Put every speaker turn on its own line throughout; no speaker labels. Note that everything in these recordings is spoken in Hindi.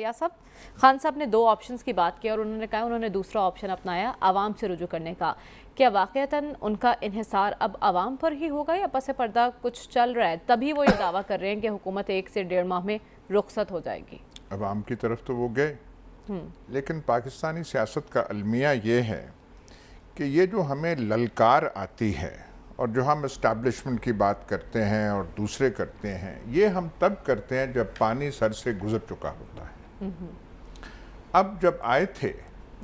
या साहब, खान साहब ने 2 ऑप्शंस की बात की और उन्होंने कहा उन्होंने दूसरा ऑप्शन अपनाया आवाम से रुजू करने का। क्या वाक़तन उनका इन्हिसार अब आवाम पर ही होगा या पस पर्दा कुछ चल रहा है तभी वो ये दावा कर रहे हैं कि हुकूमत 1 से 1.5 माह में रुखसत हो जाएगी?
आवाम की तरफ तो वो गए, लेकिन पाकिस्तानी सियासत का अलमिया ये है कि ये जो हमें ललकार आती है और जो हम इस्टेब्लिशमेंट की बात करते हैं और दूसरे करते हैं, ये हम तब करते हैं जब पानी सर से गुजर चुका होता है। अब जब आए थे,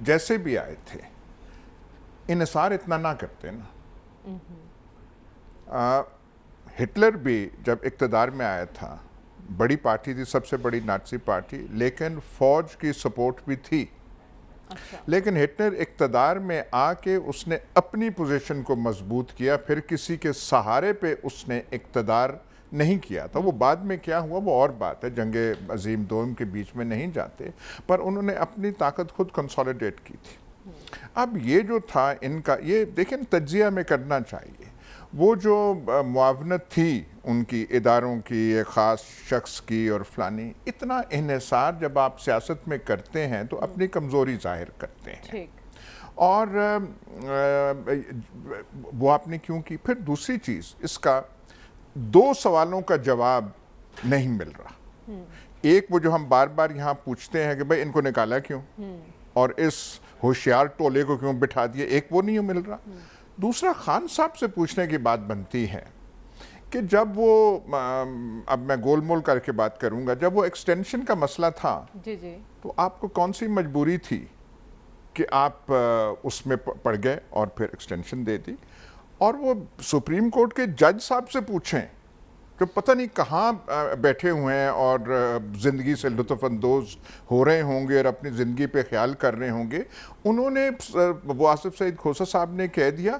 जैसे भी आए थे, इन्हिसार इतना ना करते ना। हिटलर भी जब इक़्तिदार में आया था, बड़ी पार्टी थी, सबसे बड़ी नाज़ी पार्टी, लेकिन फौज की सपोर्ट भी थी।
अच्छा।
लेकिन हिटलर इक़्तिदार में आके उसने अपनी पोजीशन को मजबूत किया, फिर किसी के सहारे पे उसने इक़्तिदार नहीं किया था। वो बाद में क्या हुआ वो और बात है, जंगे अजीम दोम के बीच में नहीं जाते, पर उन्होंने अपनी ताकत खुद कंसोलिडेट की थी। अब ये जो था इनका, ये देखें तज्जिया में करना चाहिए, वो जो मुआवनत थी उनकी इदारों की, एक ख़ास शख्स की और फलानी, इतना इन्हिसार जब आप सियासत में करते हैं तो अपनी कमज़ोरी ज़ाहिर करते हैं।
ठीक।
और वो आपने क्यों की? फिर दूसरी चीज़, इसका 2 सवालों का जवाब नहीं मिल रहा। एक वो जो हम बार बार यहाँ पूछते हैं कि भाई इनको निकाला क्यों और इस होशियार टोले को क्यों बिठा दिया, एक वो नहीं मिल रहा। दूसरा, खान साहब से पूछने की बात बनती है कि जब वो अब मैं गोलमोल करके बात करूंगा, जब वो एक्सटेंशन का मसला था
जी जी,
तो आपको कौन सी मजबूरी थी कि आप उसमें पड़ गए और फिर एक्सटेंशन दे दी? और वो सुप्रीम कोर्ट के जज साहब से पूछें जो पता नहीं कहाँ बैठे हुए हैं और ज़िंदगी से लुत्फ़अंदोज़ हो रहे होंगे और अपनी ज़िंदगी पे ख्याल कर रहे होंगे। उन्होंने, वासिफ सईद खोसा साहब ने कह दिया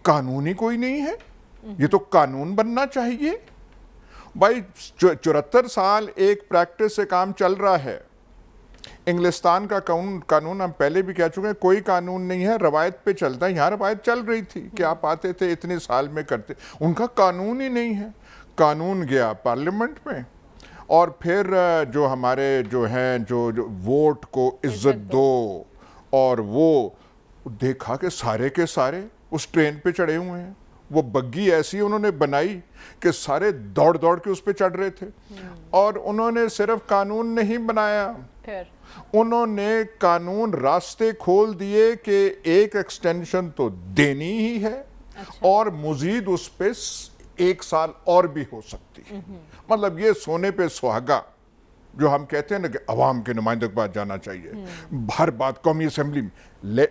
कानून ही कोई नहीं है, ये तो कानून बनना चाहिए। भाई 74 साल एक प्रैक्टिस से काम चल रहा है। इंग्लिस्तान का कानून हम पहले भी कह चुके हैं, कोई कानून नहीं है, रवायत पे चलता है। यहाँ रवायत चल रही थी कि आप आते थे इतने साल में करते, उनका कानून ही नहीं है। कानून गया पार्लियामेंट में और फिर जो हमारे जो हैं जो वोट को इज्जत दो, और वो देखा कि सारे के सारे उस ट्रेन पे चढ़े हुए हैं। वो बग्गी ऐसी उन्होंने बनाई कि सारे दौड़ दौड़ के उस पे चढ़ रहे थे। और उन्होंने सिर्फ कानून नहीं बनाया,
फिर
उन्होंने कानून रास्ते खोल दिए कि एक एक्सटेंशन तो देनी ही है।
अच्छा।
और मजीद उस पे 1 साल और भी हो सकती है। मतलब ये सोने पे सुहागा जो हम कहते हैं ना कि अवाम के नुमाइंदों के पास जाना चाहिए, हर बात कौमी असम्बली में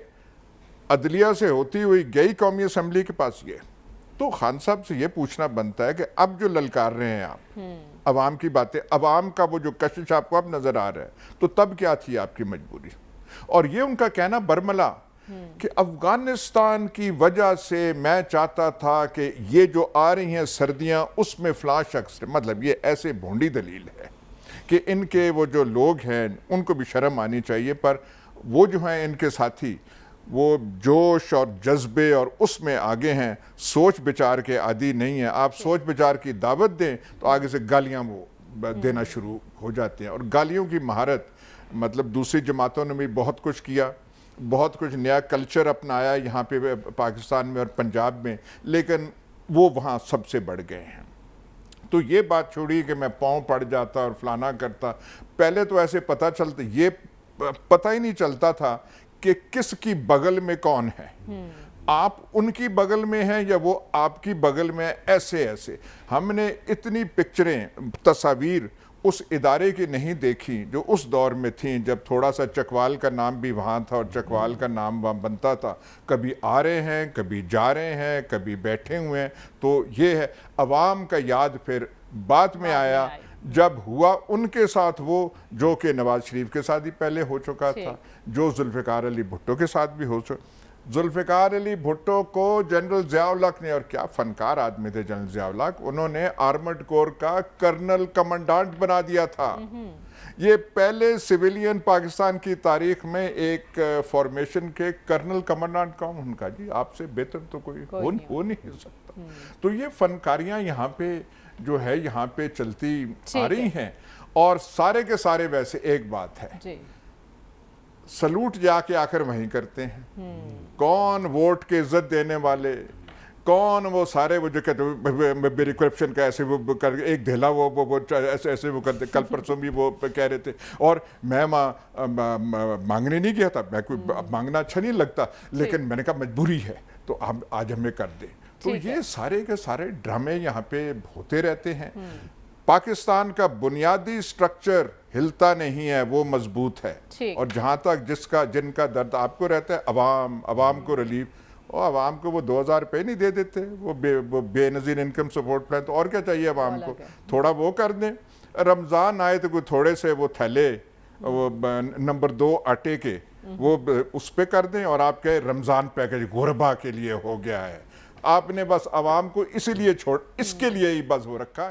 अदलिया से होती हुई गई कौमी असम्बली के पास। ये तो खान साहब से ये पूछना बनता है कि अब जो ललकार रहे हैं आप अवाम की बातें, अवाम का वो जो कशिश आपको अब नजर आ रहा है, तो तब क्या थी आपकी मजबूरी? और ये उनका कहना बरमला कि अफगानिस्तान की वजह से मैं चाहता था कि ये जो आ रही हैं सर्दियां उसमें फला शख्स, मतलब ये ऐसे भोंडी दलील है कि इनके वो जो लोग हैं उनको भी शर्म आनी चाहिए। पर वो जो हैं इनके साथी, वो जोश और जज्बे और उसमें आगे हैं, सोच विचार के आदी नहीं है। आप सोच विचार की दावत दें तो आगे से गालियां वो देना शुरू हो जाते हैं। और गालियों की महारत, मतलब दूसरी जमातों ने भी बहुत कुछ किया, बहुत कुछ नया कल्चर अपनाया यहाँ पे पाकिस्तान में और पंजाब में, लेकिन वो वहाँ सबसे बढ़ गए हैं। तो ये बात छोड़ी कि मैं पाँव पड़ जाता और फलाना करता। पहले तो ऐसे पता चलता, ये पता ही नहीं चलता था कि किसकी बगल में कौन है। आप उनकी बगल में हैं या वो आपकी बगल में है। ऐसे ऐसे हमने इतनी पिक्चरें, तस्वीर उस इदारे की नहीं देखी जो उस दौर में थी, जब थोड़ा सा चकवाल का नाम भी वहाँ था और चकवाल का नाम वहाँ बनता था। कभी आ रहे हैं, कभी जा रहे हैं, कभी बैठे हुए हैं। तो ये है अवाम का याद फिर बाद में आया जब हुआ उनके साथ वो जो कि नवाज शरीफ के साथ ही पहले हो चुका था, जो जुल्फ़िकार अली भुट्टो के साथ भी हो चुका। जुल्फ़िकार अली भुट्टो को जनरल ज़िया-उल हक़ ने, और क्या फनकार आदमी थे जनरल ज़िया-उल हक़, उन्होंने आर्मर्ड कोर का कर्नल कमांडेंट बना दिया था। ये पहले सिविलियन पाकिस्तान की तारीख में एक फॉर्मेशन के कर्नल कमांडेंट कौन, उनका जी आपसे बेहतर तो कोई हो नहीं सकता। तो ये फनकारियां यहाँ पे जो है यहाँ पे चलती आ रही हैं। और सारे के सारे वैसे एक बात है,
जी
सलूट जाके आखिर वहीं करते हैं। कौन वोट के इज्जत देने वाले, कौन वो सारे वो जो कहते मेरी करप्शन का ऐसे वो कर एक धेला वो ऐसे ऐसे वो करते। कल परसों भी वो कह रहे थे, और मैं मांगने नहीं गया था, मैं कोई मांगना अच्छा नहीं लगता, लेकिन मैंने कहा मजबूरी है तो हम आज हमें कर दे। तो ये सारे के सारे ड्रामे यहाँ पे होते रहते हैं। पाकिस्तान का बुनियादी स्ट्रक्चर हिलता नहीं है, वो मजबूत है। और जहाँ तक जिनका दर्द आपको रहता है, अवाम को रिलीफ, और अवाम को वो 2000 रुपये नहीं दे देते, वो बेनज़ीर इनकम सपोर्ट प्लान, तो और क्या चाहिए अवाम को, थोड़ा वो कर दें। रमज़ान आए तो कोई थोड़े से वो थैले वो नंबर 2 आटे के वो उस पे कर दें, और आपके रमज़ान पैकेज गुरबा के लिए हो गया है। आपने बस अवाम को इसीलिए इसके लिए ही बस हो रखा है।